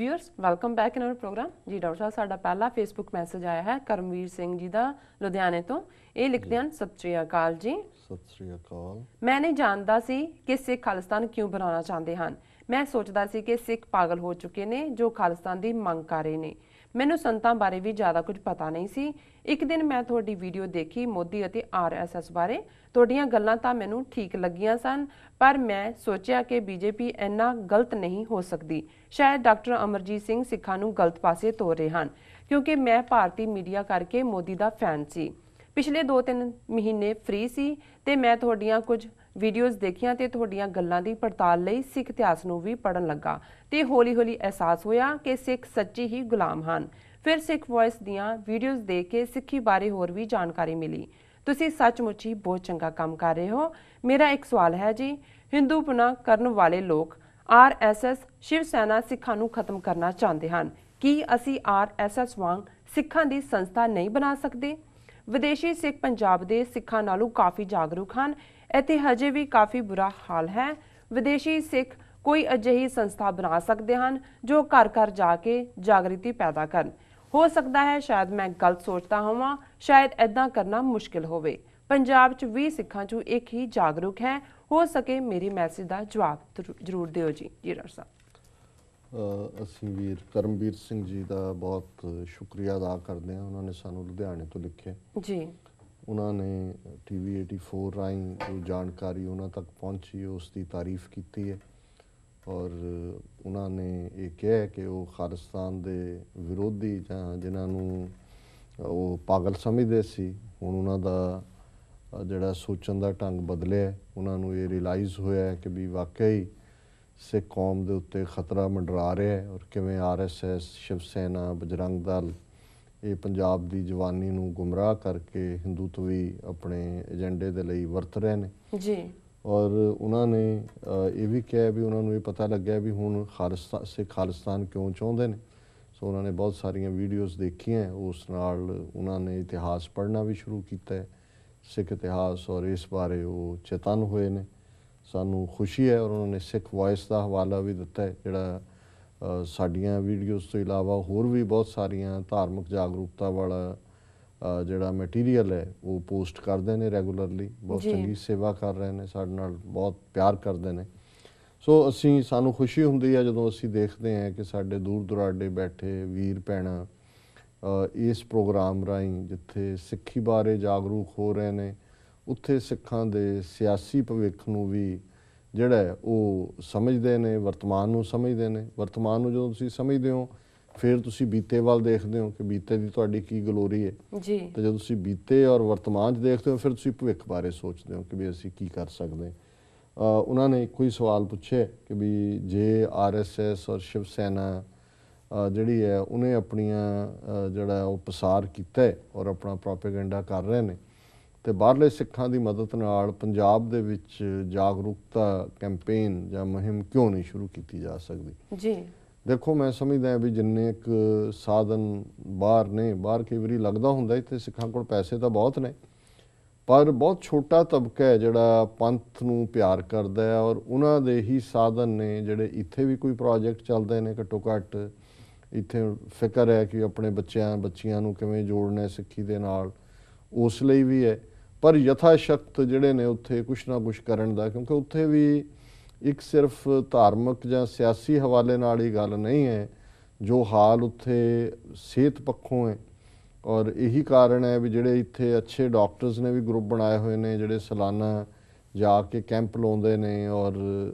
Viewers welcome back in our program जी। Doctor साहब साडा पहला फेसबुक मैसेज आया है करमवीर सिंह जी का लुधियाने तो। ये लिखते हैं सत श्री अकाल जी। सत श्री अकाल। मैं नहीं जानता सी कि सिख खालिस्तान क्यों बनाना चाहते हैं। मैं सोचता सी कि सिख पागल हो चुके ने जो खालिस्तान की मंग कर रहे ने। मैनू संतां बारे भी ज़्यादा कुछ पता नहीं सी। एक दिन मैं थोड़ी वीडियो देखी मोदी और RSS बारे। ਤੁਹਾਡੀਆਂ ਗੱਲਾਂ ਤਾਂ ਮੈਨੂੰ ठीक लगियां सन पर मैं सोचा कि BJP इन्ना गलत नहीं हो सकती। शायद डॉक्टर अमरजीत सिंह सिखां नूं गलत पासे ਤੋਰ ਰਹੇ ਹਨ क्योंकि मैं भारतीय मीडिया करके मोदी ਦਾ फैन सी। पिछले 2-3 महीने फ्री सी ते मैं ਤੁਹਾਡੀਆਂ कुछ वीडियोज़ देखियां ते ਤੁਹਾਡੀਆਂ ਗੱਲਾਂ ਦੀ ਪੜਤਾਲ ਲਈ सिख इतिहास ਨੂੰ ਵੀ ਪੜਨ ਲੱਗਾ ਤੇ ਹੌਲੀ-ਹੌਲੀ एहसास होया कि सिख सच्ची ही गुलाम ਹਨ। फिर सिख वॉइस ਦੀਆਂ वीडियोज़ देख के सिखी बारे होर भी जानकारी मिली। ਤੁਸੀਂ सचमुच ही बहुत चंगा काम कर रहे हो। मेरा एक सवाल है जी, हिंदूपना करने वाले लोग RSS शिव सेना सिखां नूं खत्म करना चाहते हैं कि असी RSS वांग सिखां दी संस्था नहीं बना सकते? विदेशी सिख पंजाब दे सिखां नालों काफ़ी जागरूक हैं। इत्थे हजे भी काफ़ी बुरा हाल है। विदेशी सिख कोई अजिही संस्था बना सकते हैं जो घर घर जाके जागृति पैदा कर। हो सकता है शायद मैं गलत सोचता होवां, शायद इदां करना मुश्किल होवे। पंजाब च 20 सिखां चों एक ही जागरूक है। हो सके मेरी मैसेज का जवाब जरूर दिओ जी। जी डॉक्टर साहब ਅਸੀਂ ਵੀਰ ਕਰਮਵੀਰ ਸਿੰਘ ਜੀ ਦਾ ਬਹੁਤ ਸ਼ੁਕਰੀਆ ਅਦਾ ਕਰਦੇ ਹਾਂ। ਉਹਨਾਂ ਨੇ ਸਾਨੂੰ ਲੁਧਿਆਣੇ ਤੋਂ ਲਿਖਿਆ जी। ਉਹਨਾਂ ਨੇ TV 84 ਰਾਹੀਂ ਜੋ ਜਾਣਕਾਰੀ ਉਹਨਾਂ ਤੱਕ ਪਹੁੰਚੀ ਉਸ ਦੀ ਤਾਰੀਫ ਕੀਤੀ ਹੈ ਔਰ ਉਹਨਾਂ ਨੇ ਇਹ ਕਿਹਾ ਕਿ ਉਹ ਖਾਲਿਸਤਾਨ ਦੇ ਵਿਰੋਧੀ ਜਾਂ ਜਿਨ੍ਹਾਂ ਨੂੰ ਉਹ ਪਾਗਲ ਸਮਝਦੇ ਸੀ ਹੁਣ ਉਹਨਾਂ ਦਾ ਜਿਹੜਾ ਸੋਚਣ ਦਾ ਢੰਗ ਬਦਲਿਆ। ਉਹਨਾਂ ਨੂੰ ਇਹ ਰਿਅਲਾਈਜ਼ ਹੋਇਆ ਕਿ ਵੀ ਵਾਕਈ ਸਿੱਖ ਕੌਮ ਦੇ ਉੱਤੇ ਖਤਰਾ ਮੰਡਰਾ ਰਿਹਾ ਹੈ ਔਰ ਕਿਵੇਂ RSS ਸ਼ਿਵ ਸੈਨਾ ਬਜਰੰਗ ਦਲ ਇਹ ਪੰਜਾਬ ਦੀ ਜਵਾਨੀ ਨੂੰ ਗੁੰਮਰਾਹ ਕਰਕੇ ਹਿੰਦੂਤਵੀ ਆਪਣੇ ਏਜੰਡੇ ਦੇ ਲਈ ਵਰਤ ਰਹੇ ਨੇ ਜੀ। ਔਰ ਉਹਨਾਂ ਨੇ ਇਹ ਵੀ ਕਿਹਾ ਵੀ ਉਹਨਾਂ ਨੂੰ ਇਹ ਪਤਾ ਲੱਗਿਆ ਵੀ ਹੁਣ ਸਿੱਖ ਖਾਲਿਸਤਾਨ ਕਿਉਂ ਚਾਹੁੰਦੇ ਨੇ। ਸੋ ਉਹਨਾਂ ਨੇ ਬਹੁਤ ਸਾਰੀਆਂ ਵੀਡੀਓਜ਼ ਦੇਖੀਆਂ। ਉਸ ਨਾਲ ਉਹਨਾਂ ਨੇ ਇਤਿਹਾਸ ਪੜ੍ਹਨਾ ਵੀ ਸ਼ੁਰੂ ਕੀਤਾ ਹੈ ਸਿੱਖ ਇਤਿਹਾਸ ਔਰ ਇਸ ਬਾਰੇ ਉਹ ਚੇਤਨ ਹੋਏ ਨੇ। ਸਾਨੂੰ ਖੁਸ਼ੀ ਹੈ ਔਰ ਉਹਨਾਂ ਨੇ ਸਿੱਖ ਵੌਇਸ ਦਾ ਹਵਾਲਾ ਵੀ ਦਿੱਤਾ ਹੈ ਜਿਹੜਾ ਸਾਡੀਆਂ ਵੀਡੀਓਜ਼ ਤੋਂ ਇਲਾਵਾ ਹੋਰ ਵੀ ਬਹੁਤ ਸਾਰੀਆਂ ਧਾਰਮਿਕ ਜਾਗਰੂਕਤਾ ਵਾਲਾ ਜਿਹੜਾ ਮਟੀਰੀਅਲ ਹੈ ਉਹ ਪੋਸਟ ਕਰਦੇ ਨੇ ਰੈਗੂਲਰਲੀ। ਬਹੁਤ ਚੰਗੀ ਸੇਵਾ ਕਰ ਰਹੇ ਨੇ, ਸਾਡੇ ਨਾਲ ਬਹੁਤ ਪਿਆਰ ਕਰਦੇ ਨੇ। ਸੋ ਸਾਨੂੰ ਖੁਸ਼ੀ ਹੁੰਦੀ ਹੈ ਜਦੋਂ ਅਸੀਂ ਦੇਖਦੇ ਹਾਂ ਕਿ ਸਾਡੇ ਦੂਰ ਦੁਰਾਡੇ ਬੈਠੇ ਵੀਰ ਭੈਣਾਂ ਇਸ ਪ੍ਰੋਗਰਾਮ ਰਾਹੀਂ ਜਿੱਥੇ ਸਿੱਖੀ ਬਾਰੇ ਜਾਗਰੂਕ ਹੋ ਰਹੇ ਨੇ ਉੱਥੇ ਸਿੱਖਾਂ ਦੇ ਸਿਆਸੀ ਭਵਿੱਖ ਨੂੰ ਵੀ ਜਿਹੜਾ ਹੈ ਉਹ ਸਮਝਦੇ ਨੇ, ਵਰਤਮਾਨ ਨੂੰ ਸਮਝਦੇ ਨੇ। ਵਰਤਮਾਨ ਨੂੰ ਜਦੋਂ ਤੁਸੀਂ ਸਮਝਦੇ ਹੋ ਫਿਰ ਤੁਸੀਂ ਬੀਤੇ ਵੱਲ ਦੇਖਦੇ ਹੋ ਕਿ ਬੀਤੇ ਦੀ ਤੁਹਾਡੀ ਕੀ ਗਲੋਰੀ ਹੈ ਜੀ। ਤੇ ਜਦੋਂ ਤੁਸੀਂ ਬੀਤੇ ਔਰ ਵਰਤਮਾਨ 'ਚ ਦੇਖਦੇ ਹੋ ਫਿਰ ਤੁਸੀਂ ਭਵਿੱਖ ਬਾਰੇ ਸੋਚਦੇ ਹੋ ਕਿ ਵੀ ਅਸੀਂ ਕੀ ਕਰ ਸਕਦੇ। ਉਹਨਾਂ ਨੇ ਇੱਕੋ ਹੀ ਸਵਾਲ ਪੁੱਛਿਆ ਕਿ ਵੀ ਜੇ RSS ਔਰ ਸ਼ਿਵ ਸੈਨਾ ਜਿਹੜੀ ਹੈ ਉਹਨੇ ਆਪਣੀਆਂ ਜਿਹੜਾ ਉਹ ਪਸਾਰ ਕੀਤਾ ਹੈ ਔਰ ਆਪਣਾ ਪ੍ਰੋਪੇਗੈਂਡਾ ਕਰ ਰਹੇ ਨੇ ਤੇ ਬਾਹਰਲੇ ਸਿੱਖਾਂ ਦੀ ਮਦਦ ਨਾਲ ਪੰਜਾਬ ਦੇ ਵਿੱਚ ਜਾਗਰੂਕਤਾ ਕੈਂਪੇਨ ਜਾਂ ਮੁਹਿੰਮ ਕਿਉਂ ਨਹੀਂ ਸ਼ੁਰੂ ਕੀਤੀ ਜਾ ਸਕਦੀ। ਜੀ ਦੇਖੋ ਮੈਂ ਸਮਝਦਾ ਵੀ ਜਿੰਨੇ ਕੁ ਸਾਧਨ ਬਾਹਰ ਨੇ, ਬਾਹਰ ਕਈ ਵਾਰੀ ਲੱਗਦਾ ਹੁੰਦਾ ਇੱਥੇ ਸਿੱਖਾਂ ਕੋਲ ਪੈਸੇ ਤਾਂ ਬਹੁਤ ਨੇ ਪਰ ਬਹੁਤ ਛੋਟਾ ਤਬਕਾ ਹੈ ਜਿਹੜਾ ਪੰਥ ਨੂੰ ਪਿਆਰ ਕਰਦਾ ਹੈ ਔਰ ਉਹਨਾਂ ਦੇ ਹੀ ਸਾਧਨ ਨੇ ਜਿਹੜੇ ਇੱਥੇ ਵੀ ਕੋਈ ਪ੍ਰੋਜੈਕਟ ਚੱਲਦੇ ਨੇ ਘੱਟੋ ਘੱਟ ਇੱਥੇ ਫਿਕਰ ਹੈ ਕਿ ਆਪਣੇ ਬੱਚੀਆਂ ਨੂੰ ਕਿਵੇਂ ਜੋੜਨਾ ਸਿੱਖੀ ਦੇ ਨਾਲ ਉਸ ਲਈ ਵੀ ਹੈ ਪਰ ਯਥਾ ਸ਼ਕਤ ਜਿਹੜੇ ਨੇ ਉੱਥੇ ਕੁਛ ਨਾ ਕੁਛ ਕਰਨ ਦਾ ਕਿਉਂਕਿ ਉੱਥੇ ਵੀ ਇੱਕ ਸਿਰਫ ਧਾਰਮਿਕ ਜਾਂ ਸਿਆਸੀ ਹਵਾਲੇ ਨਾਲ ਹੀ ਗੱਲ ਨਹੀਂ ਹੈ। ਜੋ ਹਾਲ ਉੱਥੇ ਸਿਹਤ ਪੱਖੋਂ ਹੈ ਔਰ ਇਹੀ ਕਾਰਨ ਹੈ ਵੀ ਜਿਹੜੇ ਇੱਥੇ ਅੱਛੇ ਡਾਕਟਰਸ ਨੇ ਵੀ ਗਰੁੱਪ ਬਣਾਏ ਹੋਏ ਨੇ ਜਿਹੜੇ ਸਾਲਾਨਾ ਜਾ ਕੇ ਕੈਂਪ ਲਾਉਂਦੇ ਨੇ ਔਰ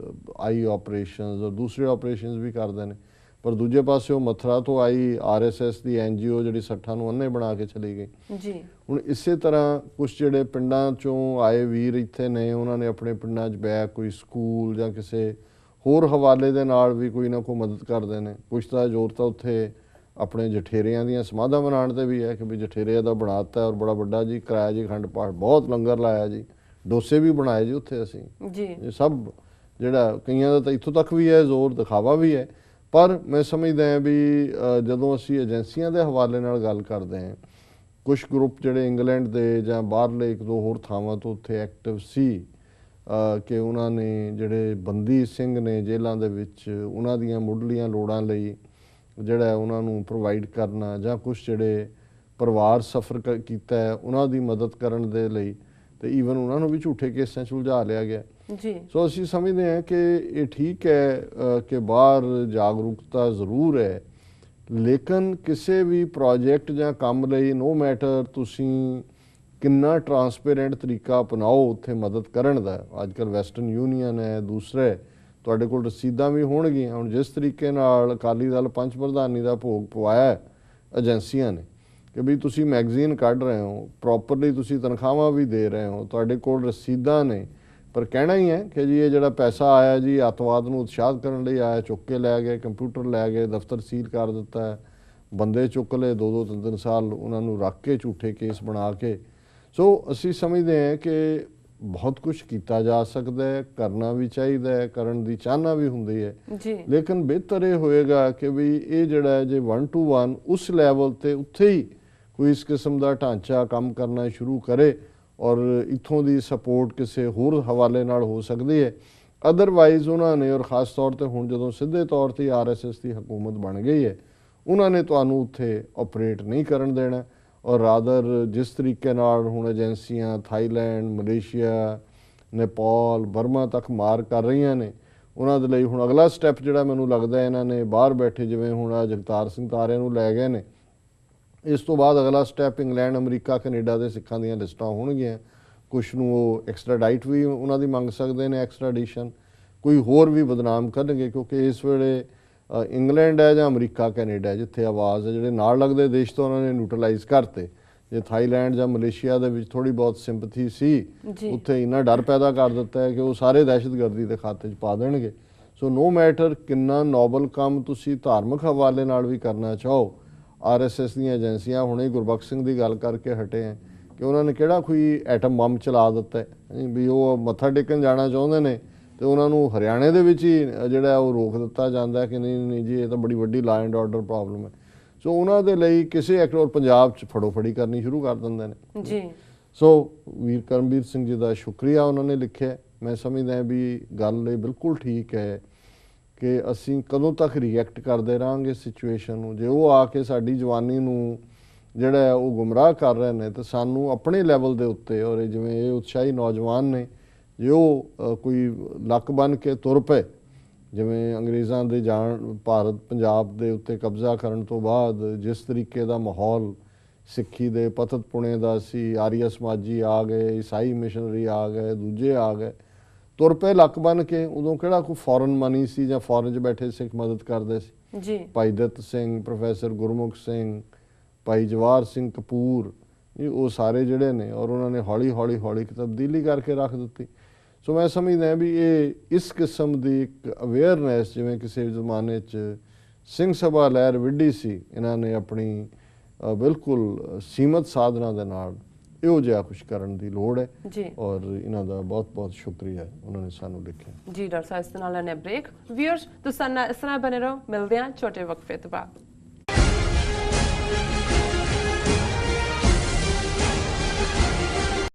ਆਈ ਆਪਰੇਸ਼ਨਸ ਔਰ ਦੂਸਰੇ ਆਪਰੇਸ਼ਨਸ ਵੀ ਕਰਦੇ ਨੇ ਪਰ ਦੂਜੇ ਪਾਸੇ ਉਹ ਮਥੁਰਾ ਤੋਂ ਆਈ RSS ਦੀ NGO ਜਿਹੜੀ ਸੱਠਾਂ ਨੂੰ ਅੰਨੇ ਬਣਾ ਕੇ ਚਲੀ ਗਈ। ਜੀ। ਹੁਣ ਇਸੇ ਤਰ੍ਹਾਂ ਕੁਛ ਜਿਹੜੇ ਪਿੰਡਾਂ 'ਚੋਂ ਆਏ ਵੀਰ ਇੱਥੇ ਨੇ ਉਹਨਾਂ ਨੇ ਆਪਣੇ ਪਿੰਡਾਂ 'ਚ ਬੈ ਕੋਈ ਸਕੂਲ ਜਾਂ ਕਿਸੇ ਹੋਰ ਹਵਾਲੇ ਦੇ ਨਾਲ ਵੀ ਕੋਈ ਨਾ ਕੋਈ ਮਦਦ ਕਰਦੇ ਨੇ। ਕੁਛ ਦਾ ਜ਼ੋਰ ਤਾਂ ਉੱਥੇ ਆਪਣੇ ਜਠੇਰਿਆਂ ਦੀਆਂ ਸਮਾਧਾਂ ਬਣਾਉਣ 'ਤੇ ਵੀ ਹੈ ਕਿ ਵੀ ਜਠੇਰਿਆਂ ਦਾ ਬਣਾ ਦਿੱਤਾ ਔਰ ਬੜਾ ਵੱਡਾ ਜੀ ਕਰਾਇਆ ਜੀ ਅਖੰਡ ਪਾਠ ਬਹੁਤ ਲੰਗਰ ਲਾਇਆ ਜੀ ਡੋਸੇ ਵੀ ਬਣਾਏ ਜੀ ਉੱਥੇ ਅਸੀਂ ਜੀ। ਇਹ ਸਭ ਜਿਹੜਾ ਕਈਆਂ ਦਾ ਤਾਂ ਇੱਥੋਂ ਤੱਕ ਵੀ ਹੈ ਜ਼ੋਰ ਦਿਖਾਵਾ ਵੀ ਹੈ ਪਰ ਮੈਂ ਸਮਝਦਾ ਹਾਂ ਵੀ ਜਦੋਂ ਅਸੀਂ ਏਜੰਸੀਆਂ ਦੇ ਹਵਾਲੇ ਨਾਲ ਗੱਲ ਕਰਦੇ ਹਾਂ ਕੁਛ ਗਰੁੱਪ ਜਿਹੜੇ ਇੰਗਲੈਂਡ ਦੇ ਜਾਂ ਬਾਹਰਲੇ ਇੱਕ ਦੋ ਹੋਰ ਥਾਵਾਂ ਤੋਂ ਉੱਥੇ ਐਕਟਿਵ ਸੀ ਕਿ ਉਹਨਾਂ ਨੇ ਜਿਹੜੇ ਬੰਦੀ ਸਿੰਘ ਨੇ ਜੇਲ੍ਹਾਂ ਦੇ ਵਿੱਚ ਉਹਨਾਂ ਦੀਆਂ ਮੁੱਢਲੀਆਂ ਲੋੜਾਂ ਲਈ ਜਿਹੜਾ ਉਹਨਾਂ ਨੂੰ ਪ੍ਰੋਵਾਈਡ ਕਰਨਾ ਜਾਂ ਕੁਝ ਜਿਹੜੇ ਪਰਿਵਾਰ ਸਫਰ ਕੀਤਾ ਹੈ ਉਹਨਾਂ ਦੀ ਮਦਦ ਕਰਨ ਦੇ ਲਈ, ਤੇ ਈਵਨ ਉਹਨਾਂ ਨੂੰ ਵੀ ਝੂਠੇ ਕੇਸਾਂ 'ਚ ਉਲਝਾ ਲਿਆ ਗਿਆ ਜੀ। ਸੋ ਅਸੀਂ ਸਮਝਦੇ ਹਾਂ ਕਿ ਇਹ ਠੀਕ ਹੈ ਕਿ ਬਾਹਰ ਜਾਗਰੂਕਤਾ ਜ਼ਰੂਰ ਹੈ, ਲੇਕਿਨ ਕਿਸੇ ਵੀ ਪ੍ਰੋਜੈਕਟ ਜਾਂ ਕੰਮ ਲਈ ਨੋ ਮੈਟਰ ਤੁਸੀਂ ਕਿੰਨਾ ਟਰਾਂਸਪੇਰੈਂਟ ਤਰੀਕਾ ਅਪਣਾਓ ਉੱਥੇ ਮਦਦ ਕਰਨ ਦਾ। ਅੱਜ ਕੱਲ੍ਹ ਵੈਸਟਰਨ ਯੂਨੀਅਨ ਹੈ, ਦੂਸਰੇ ਤੁਹਾਡੇ ਕੋਲ ਰਸੀਦਾਂ ਵੀ ਹੋਣਗੀਆਂ। ਹੁਣ ਜਿਸ ਤਰੀਕੇ ਨਾਲ ਅਕਾਲੀ ਦਲ ਪੰਚ ਪ੍ਰਧਾਨੀ ਦਾ ਭੋਗ ਪਵਾਇਆ ਏਜੰਸੀਆਂ ਨੇ ਕਿ ਵੀ ਤੁਸੀਂ ਮੈਗਜ਼ੀਨ ਕੱਢ ਰਹੇ ਹੋ, ਪ੍ਰੋਪਰਲੀ ਤੁਸੀਂ ਤਨਖਾਹਾਂ ਵੀ ਦੇ ਰਹੇ ਹੋ, ਤੁਹਾਡੇ ਕੋਲ ਰਸੀਦਾਂ ਨੇ, ਪਰ ਕਹਿਣਾ ਹੀ ਹੈ ਕਿ ਜੀ ਇਹ ਜਿਹੜਾ ਪੈਸਾ ਆਇਆ ਜੀ ਅੱਤਵਾਦ ਨੂੰ ਉਤਸ਼ਾਹਿਤ ਕਰਨ ਲਈ ਆਇਆ, ਚੁੱਕ ਕੇ ਲੈ ਗਏ, ਕੰਪਿਊਟਰ ਲੈ ਗਏ, ਦਫ਼ਤਰ ਸੀਲ ਕਰ ਦਿੱਤਾ ਹੈ, ਬੰਦੇ ਚੁੱਕ ਲਏ, 2-2 3-3 ਸਾਲ ਉਹਨਾਂ ਨੂੰ ਰੱਖ ਕੇ ਝੂਠੇ ਕੇਸ ਬਣਾ ਕੇ। ਸੋ ਅਸੀਂ ਸਮਝਦੇ ਹਾਂ ਕਿ ਬਹੁਤ ਕੁਝ ਕੀਤਾ ਜਾ ਸਕਦਾ ਹੈ, ਕਰਨਾ ਵੀ ਚਾਹੀਦਾ ਹੈ, ਕਰਨ ਦੀ ਚਾਹਨਾ ਵੀ ਹੁੰਦੀ ਹੈ ਜੀ, ਲੇਕਿਨ ਬਿਹਤਰ ਇਹ ਹੋਏਗਾ ਕਿ ਵੀ ਇਹ ਜਿਹੜਾ ਹੈ ਜੇ 1 to 1 ਉਸ ਲੈਵਲ ਤੇ ਉੱਥੇ ਹੀ ਕੋਈ ਇਸ ਕਿਸਮ ਦਾ ਢਾਂਚਾ ਕੰਮ ਕਰਨਾ ਸ਼ੁਰੂ ਕਰੇ ਔਰ ਇੱਥੋਂ ਦੀ ਸਪੋਰਟ ਕਿਸੇ ਹੋਰ ਹਵਾਲੇ ਨਾਲ ਹੋ ਸਕਦੀ ਹੈ। ਅਦਰਵਾਈਜ਼ ਉਹਨਾਂ ਨੇ, ਔਰ ਖ਼ਾਸ ਤੌਰ ਤੇ ਹੁਣ ਜਦੋਂ ਸਿੱਧੇ ਤੌਰ ਤੇ RSS ਦੀ ਹਕੂਮਤ ਬਣ ਗਈ ਹੈ, ਉਹਨਾਂ ਨੇ ਤੁਹਾਨੂੰ ਉੱਥੇ ਆਪਰੇਟ ਨਹੀਂ ਕਰਨ ਦੇਣਾ। ਔਰ ਰਾਦਰ ਜਿਸ ਤਰੀਕੇ ਨਾਲ ਹੁਣ ਏਜੰਸੀਆਂ ਥਾਈਲੈਂਡ, ਮਲੇਸ਼ੀਆ, ਨੇਪਾਲ, ਬਰਮਾ ਤੱਕ ਮਾਰ ਕਰ ਰਹੀਆਂ ਨੇ, ਉਹਨਾਂ ਦੇ ਲਈ ਹੁਣ ਅਗਲਾ ਸਟੈਪ ਜਿਹੜਾ ਮੈਨੂੰ ਲੱਗਦਾ ਇਹਨਾਂ ਨੇ ਬਾਹਰ ਬੈਠੇ, ਜਿਵੇਂ ਹੁਣ ਜਗਤਾਰ ਸਿੰਘ ਤਾਰਿਆਂ ਨੂੰ ਲੈ ਗਏ ਨੇ, ਇਸ ਤੋਂ ਬਾਅਦ ਅਗਲਾ ਸਟੈਪ ਇੰਗਲੈਂਡ, ਅਮਰੀਕਾ, ਕੈਨੇਡਾ ਦੇ ਸਿੱਖਾਂ ਦੀਆਂ ਲਿਸਟਾਂ ਹੋਣਗੀਆਂ। ਕੁਛ ਨੂੰ ਉਹ ਐਕਸਟਰਾਡਾਈਟ ਵੀ ਉਹਨਾਂ ਦੀ ਮੰਗ ਸਕਦੇ ਨੇ, ਐਕਸਟਰਾਡੀਸ਼ਨ, ਕੋਈ ਹੋਰ ਵੀ ਬਦਨਾਮ ਕਰਨਗੇ ਕਿਉਂਕਿ ਇਸ ਵੇਲੇ ਇੰਗਲੈਂਡ ਹੈ ਜਾਂ ਅਮਰੀਕਾ, ਕੈਨੇਡਾ ਜਿੱਥੇ ਆਵਾਜ਼ ਹੈ, ਜਿਹੜੇ ਨਾਲ ਲੱਗਦੇ ਦੇਸ਼ ਤੋਂ ਉਹਨਾਂ ਨੇ ਨਿਊਟਰਲਾਈਜ਼ ਕਰਤੇ। ਜੇ ਥਾਈਲੈਂਡ ਜਾਂ ਮਲੇਸ਼ੀਆ ਦੇ ਵਿੱਚ ਥੋੜੀ ਬਹੁਤ ਸਿੰਪਥੀ ਸੀ, ਉੱਥੇ ਇੰਨਾ ਡਰ ਪੈਦਾ ਕਰ ਦਿੱਤਾ ਹੈ ਕਿ ਉਹ ਸਾਰੇ ਦਹਿਸ਼ਤਗਰਦੀ ਦੇ ਖਾਤੇ 'ਚ ਪਾ ਦੇਣਗੇ। ਸੋ ਨੋ ਮੈਟਰ ਕਿੰਨਾ ਨੋਬਲ ਕੰਮ ਤੁਸੀਂ ਧਾਰਮਿਕ ਹਵਾਲੇ ਨਾਲ ਵੀ ਕਰਨਾ ਚਾਹੋ, RSS ਦੀਆਂ ਏਜੰਸੀਆਂ, ਹੁਣੇ ਗੁਰਬਖਸ਼ ਸਿੰਘ ਦੀ ਗੱਲ ਕਰਕੇ ਹਟੇ ਹੈ ਕਿ ਉਹਨਾਂ ਨੇ ਕਿਹੜਾ ਕੋਈ ਐਟਮ ਬੰਬ ਚਲਾ ਦਿੱਤਾ ਹੈ ਵੀ ਉਹ ਮੱਥਾ ਟੇਕਣ ਜਾਣਾ ਚਾਹੁੰਦੇ ਨੇ ਤੇ ਉਹਨਾਂ ਨੂੰ ਹਰਿਆਣੇ ਦੇ ਵਿੱਚ ਹੀ ਜਿਹੜਾ ਉਹ ਰੋਕ ਦਿੱਤਾ ਜਾਂਦਾ ਕਿ ਨਹੀਂ ਜੀ ਇਹ ਤਾਂ ਬੜੀ ਵੱਡੀ ਲਾ ਐਂਡ ਆਰਡਰ ਪ੍ਰੋਬਲਮ ਹੈ। ਸੋ ਉਹਨਾਂ ਦੇ ਲਈ ਕਿਸੇ ਐਕਟਰ ਪੰਜਾਬ 'ਚ ਫੜੋਫੜੀ ਕਰਨੀ ਸ਼ੁਰੂ ਕਰ ਦਿੰਦੇ ਨੇ ਜੀ। ਸੋ ਵੀਰ ਕਰਮਵੀਰ ਸਿੰਘ ਜੀ ਦਾ ਸ਼ੁਕਰੀਆ, ਉਹਨਾਂ ਨੇ ਲਿਖਿਆ। ਮੈਂ ਸਮਝਦਾ ਵੀ ਗੱਲ ਇਹ ਬਿਲਕੁਲ ਠੀਕ ਹੈ ਕਿ ਅਸੀਂ ਕਦੋਂ ਤੱਕ ਰਿਐਕਟ ਕਰਦੇ ਰਹਾਂਗੇ ਸਿਚੁਏਸ਼ਨ ਨੂੰ। ਜੇ ਉਹ ਆ ਕੇ ਸਾਡੀ ਜਵਾਨੀ ਨੂੰ ਜਿਹੜਾ ਹੈ ਉਹ ਗੁੰਮਰਾਹ ਕਰ ਰਹੇ ਨੇ ਤਾਂ ਸਾਨੂੰ ਆਪਣੇ ਲੈਵਲ ਦੇ ਉੱਤੇ, ਔਰ ਜਿਵੇਂ ਇਹ ਉਤਸ਼ਾਹੀ ਨੌਜਵਾਨ ਨੇ, ਜੇ ਉਹ ਕੋਈ ਲੱਕ ਬੰਨ੍ਹ ਕੇ ਤੁਰ ਪਏ, ਜਿਵੇਂ ਅੰਗਰੇਜ਼ਾਂ ਦੇ ਜਾਣ ਭਾਰਤ ਪੰਜਾਬ ਦੇ ਉੱਤੇ ਕਬਜ਼ਾ ਕਰਨ ਤੋਂ ਬਾਅਦ ਜਿਸ ਤਰੀਕੇ ਦਾ ਮਾਹੌਲ ਸਿੱਖੀ ਦੇ ਪਤਤ ਪੁਣੇ ਦਾ ਸੀ, ਆਰੀਆ ਸਮਾਜੀ ਆ ਗਏ, ਈਸਾਈ ਮਿਸ਼ਨਰੀ ਆ ਗਏ, ਦੂਜੇ ਆ ਗਏ, ਤੁਰ ਪਏ ਲੱਕ ਬੰਨ੍ਹ ਕੇ। ਉਦੋਂ ਕਿਹੜਾ ਕੋਈ ਫੋਰਨ ਮਨੀ ਸੀ ਜਾਂ ਫੋਰਨ 'ਚ ਬੈਠੇ ਸਿੱਖ ਮਦਦ ਕਰਦੇ ਸੀ ਜੀ। ਭਾਈ ਦਿੱਤ ਸਿੰਘ, ਪ੍ਰੋਫੈਸਰ ਗੁਰਮੁਖ ਸਿੰਘ, ਭਾਈ ਜਵਾਹਰ ਸਿੰਘ ਕਪੂਰ, ਉਹ ਸਾਰੇ ਜਿਹੜੇ ਨੇ, ਔਰ ਉਹਨਾਂ ਨੇ ਹੌਲੀ ਹੌਲੀ ਹੌਲੀ ਤਬਦੀਲੀ ਕਰਕੇ ਰੱਖ ਦਿੱਤੀ। ਸੋ ਮੈਂ ਸਮਝਦਾ ਵੀ ਇਹ ਇਸ ਕਿਸਮ ਦੀ ਇੱਕ ਅਵੇਅਰਨੈਸ, ਜਿਵੇਂ ਕਿਸੇ ਜ਼ਮਾਨੇ 'ਚ ਸਿੰਘ ਸਭਾ ਲਹਿਰ ਵਿੱਢੀ ਸੀ, ਇਹਨਾਂ ਨੇ ਆਪਣੀ ਬਿਲਕੁਲ ਸੀਮਤ ਸਾਧਨਾ ਦੇ ਨਾਲ ਇਹੋ ਜਿਹਾ ਕੁਛ ਕਰਨ ਦੀ ਲੋੜ ਹੈ ਜੀ। ਔਰ ਇਹਨਾਂ ਦਾ ਬਹੁਤ ਬਹੁਤ ਸ਼ੁਕਰੀਆ, ਉਹਨਾਂ ਨੇ ਸਾਨੂੰ ਲਿਖਿਆ। ਜੀ ਡਾਕਟਰ ਸਾਹਿਬ, ਇਸ ਨਾਲ ਲੈਣੇ ਬ੍ਰੇਕ। ਵੀਅਰਸ ਤੁਸੀਂ ਇਸ ਤਰ੍ਹਾਂ ਬਣੇ ਰਹੋ, ਮਿਲਦੇ ਹਾਂ ਛੋਟੇ ਵਕਫੇ ਤੋਂ ਬਾਅਦ।